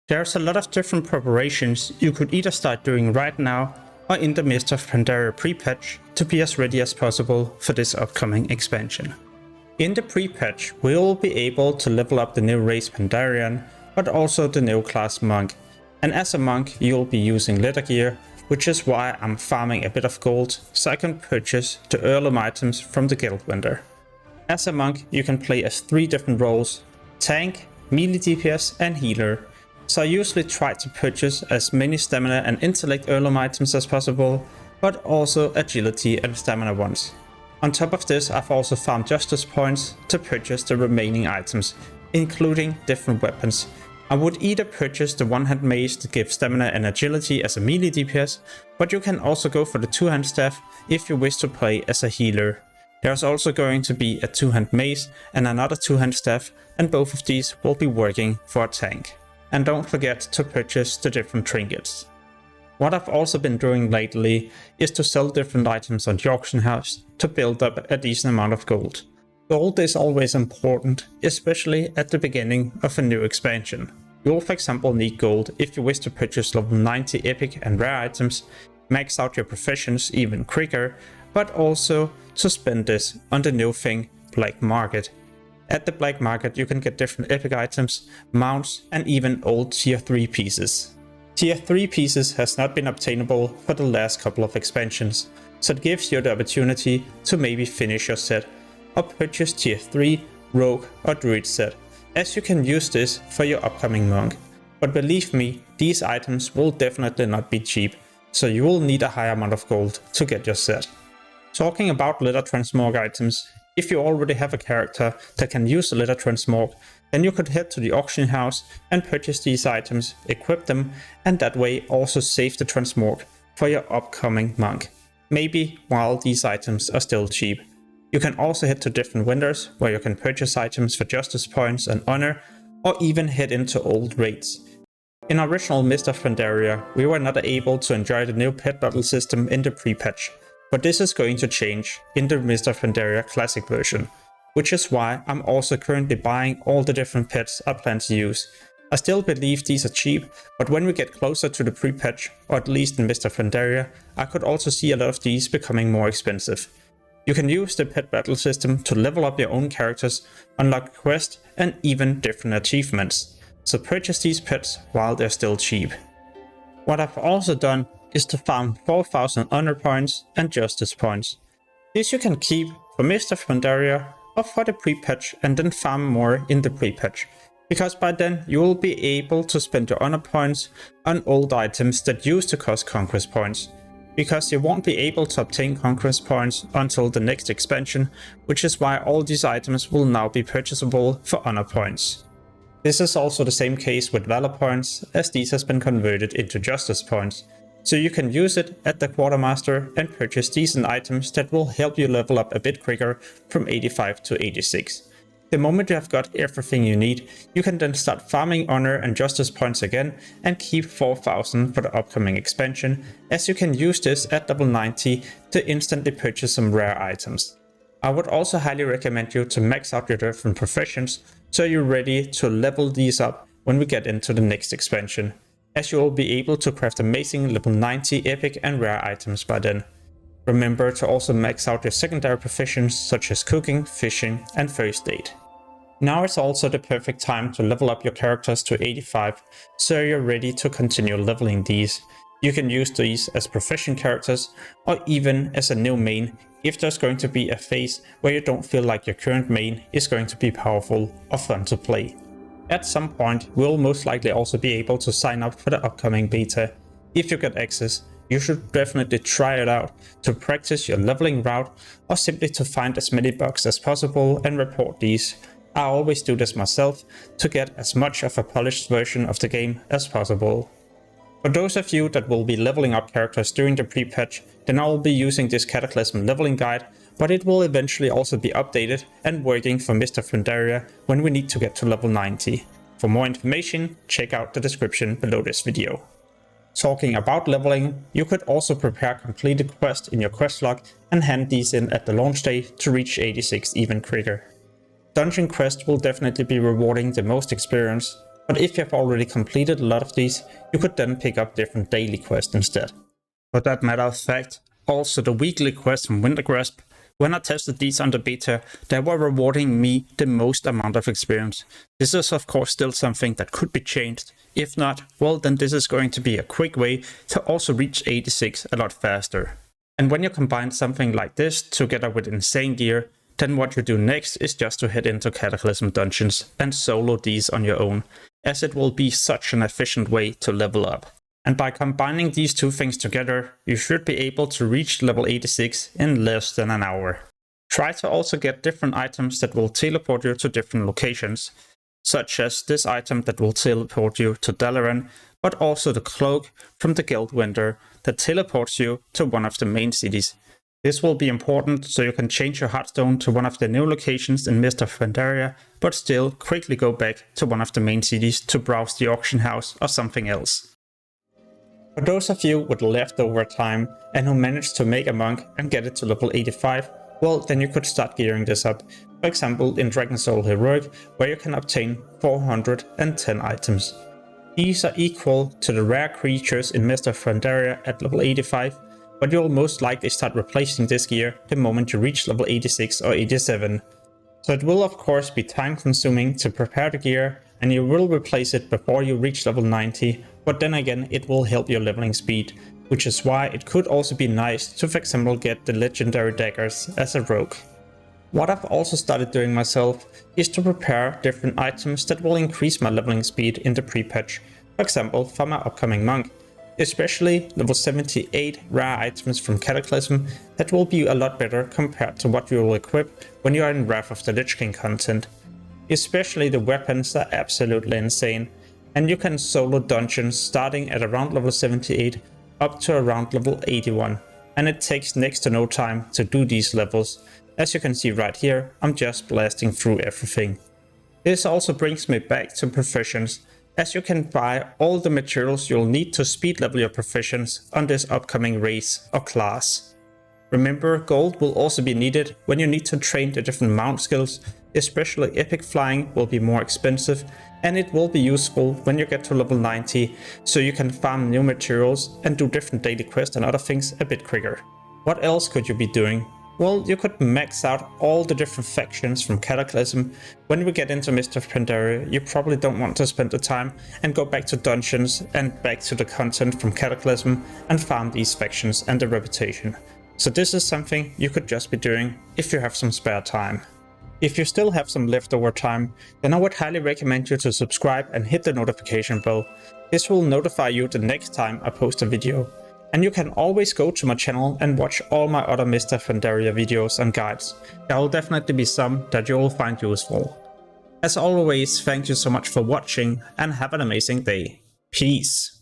There's a lot of different preparations you could either start doing right now or in the midst of Pandaria pre-patch to be as ready as possible for this upcoming expansion. In the pre-patch, we will be able to level up the new race Pandarian, but also the new class monk. And as a monk, you'll be using leather gear, which is why I'm farming a bit of gold so I can purchase the heirloom items from the guild vendor. As a monk, you can play as 3 different roles: tank, melee DPS and healer. So I usually try to purchase as many stamina and intellect heirloom items as possible, but also agility and stamina ones. On top of this, I've also farmed justice points to purchase the remaining items, including different weapons. I would either purchase the one-hand mace to give stamina and agility as a melee DPS, but you can also go for the two-hand staff if you wish to play as a healer. There's also going to be a two-hand mace and another two-hand staff, and both of these will be working for a tank. And don't forget to purchase the different trinkets. What I've also been doing lately is to sell different items on the auction house to build up a decent amount of gold. Gold is always important, especially at the beginning of a new expansion. You'll for example need gold if you wish to purchase level 90 epic and rare items, max out your professions even quicker, but also to spend this on the new thing, Black Market. At the Black Market you can get different epic items, mounts and even old tier 3 pieces. Tier 3 pieces has not been obtainable for the last couple of expansions, so it gives you the opportunity to maybe finish your set or purchase tier 3 rogue or druid set, as you can use this for your upcoming monk. But believe me, these items will definitely not be cheap, so you will need a high amount of gold to get your set. Talking about leather transmog items, if you already have a character that can use the leather transmog, then you could head to the auction house and purchase these items, equip them, and that way also save the transmog for your upcoming monk. Maybe while these items are still cheap. You can also head to different vendors where you can purchase items for justice points and honor, or even head into old raids. In original Mist of Pandaria, we were not able to enjoy the new pet battle system in the pre-patch, but this is going to change in the Mist of Pandaria Classic version, which is why I'm also currently buying all the different pets I plan to use. I still believe these are cheap, but when we get closer to the pre-patch, or at least in Mist of Pandaria, I could also see a lot of these becoming more expensive. You can use the pet battle system to level up your own characters, unlock quests and even different achievements, so purchase these pets while they're still cheap. What I've also done is to farm 4000 honor points and justice points. This you can keep for Mist of Pandaria or for the pre-patch and then farm more in the pre-patch, because by then you will be able to spend your honor points on old items that used to cost conquest points, because you won't be able to obtain conquest points until the next expansion, which is why all these items will now be purchasable for honor points. This is also the same case with valor points, as these has been converted into justice points, so you can use it at the quartermaster and purchase decent items that will help you level up a bit quicker from 85 to 86. The moment you have got everything you need, you can then start farming honor and justice points again and keep 4000 for the upcoming expansion, as you can use this at level 90 to instantly purchase some rare items. I would also highly recommend you to max out your different professions so you're ready to level these up when we get into the next expansion, as you will be able to craft amazing level 90 epic and rare items by then. Remember to also max out your secondary professions such as cooking, fishing and first aid. Now is also the perfect time to level up your characters to 85, so you're ready to continue leveling these. You can use these as profession characters or even as a new main if there's going to be a phase where you don't feel like your current main is going to be powerful or fun to play. At some point we'll most likely also be able to sign up for the upcoming beta. If you get access, you should definitely try it out to practice your leveling route or simply to find as many bugs as possible and report these. I always do this myself to get as much of a polished version of the game as possible. For those of you that will be leveling up characters during the pre-patch, then I will be using this Cataclysm leveling guide, but it will eventually also be updated and working for Mist of Pandaria when we need to get to level 90. For more information, check out the description below this video. Talking about leveling, you could also prepare completed quests in your quest log and hand these in at the launch day to reach 86 even quicker. Dungeon quests will definitely be rewarding the most experience, But if you have already completed a lot of these, you could then pick up different daily quests instead. For that matter of fact, also the weekly quests from Wintergrasp, when I tested these under beta, they were rewarding me the most amount of experience. This is of course still something that could be changed. If not, well then this is going to be a quick way to also reach 86 a lot faster. And when you combine something like this together with insane gear, then what you do next is just to head into Cataclysm dungeons and solo these on your own, as it will be such an efficient way to level up. And by combining these two things together, you should be able to reach level 86 in less than an hour. Try to also get different items that will teleport you to different locations, such as this item that will teleport you to Dalaran, but also the cloak from the Guild Winter that teleports you to one of the main cities. This will be important so you can change your Hearthstone to one of the new locations in Mist of Pandaria, but still quickly go back to one of the main cities to browse the auction house or something else. For those of you with leftover time and who managed to make a monk and get it to level 85, well then you could start gearing this up, for example in Dragon Soul Heroic, where you can obtain 410 items. These are equal to the rare creatures in Mist of Pandaria at level 85, but you'll most likely start replacing this gear the moment you reach level 86 or 87. So it will of course be time consuming to prepare the gear, and you will replace it before you reach level 90, but then again it will help your leveling speed, which is why it could also be nice to for example get the legendary daggers as a rogue. What I've also started doing myself is to prepare different items that will increase my leveling speed in the pre-patch, for example for my upcoming monk. Especially level 78 rare items from Cataclysm that will be a lot better compared to what you will equip when you are in Wrath of the Lich King content. Especially the weapons are absolutely insane, and you can solo dungeons starting at around level 78 up to around level 81, and it takes next to no time to do these levels. As you can see right here, I'm just blasting through everything. This also brings me back to professions, as you can buy all the materials you'll need to speed level your professions on this upcoming race or class. Remember, gold will also be needed when you need to train the different mount skills, especially epic flying will be more expensive, and it will be useful when you get to level 90, so you can farm new materials and do different daily quests and other things a bit quicker. What else could you be doing? Well, you could max out all the different factions from Cataclysm. When we get into Mist of Pandaria, you probably don't want to spend the time and go back to dungeons and back to the content from Cataclysm and farm these factions and the reputation. So this is something you could just be doing if you have some spare time. If you still have some leftover time, then I would highly recommend you to subscribe and hit the notification bell. This will notify you the next time I post a video. And you can always go to my channel and watch all my other Mist of Pandaria videos and guides. There will definitely be some that you will find useful. As always, thank you so much for watching and have an amazing day. Peace.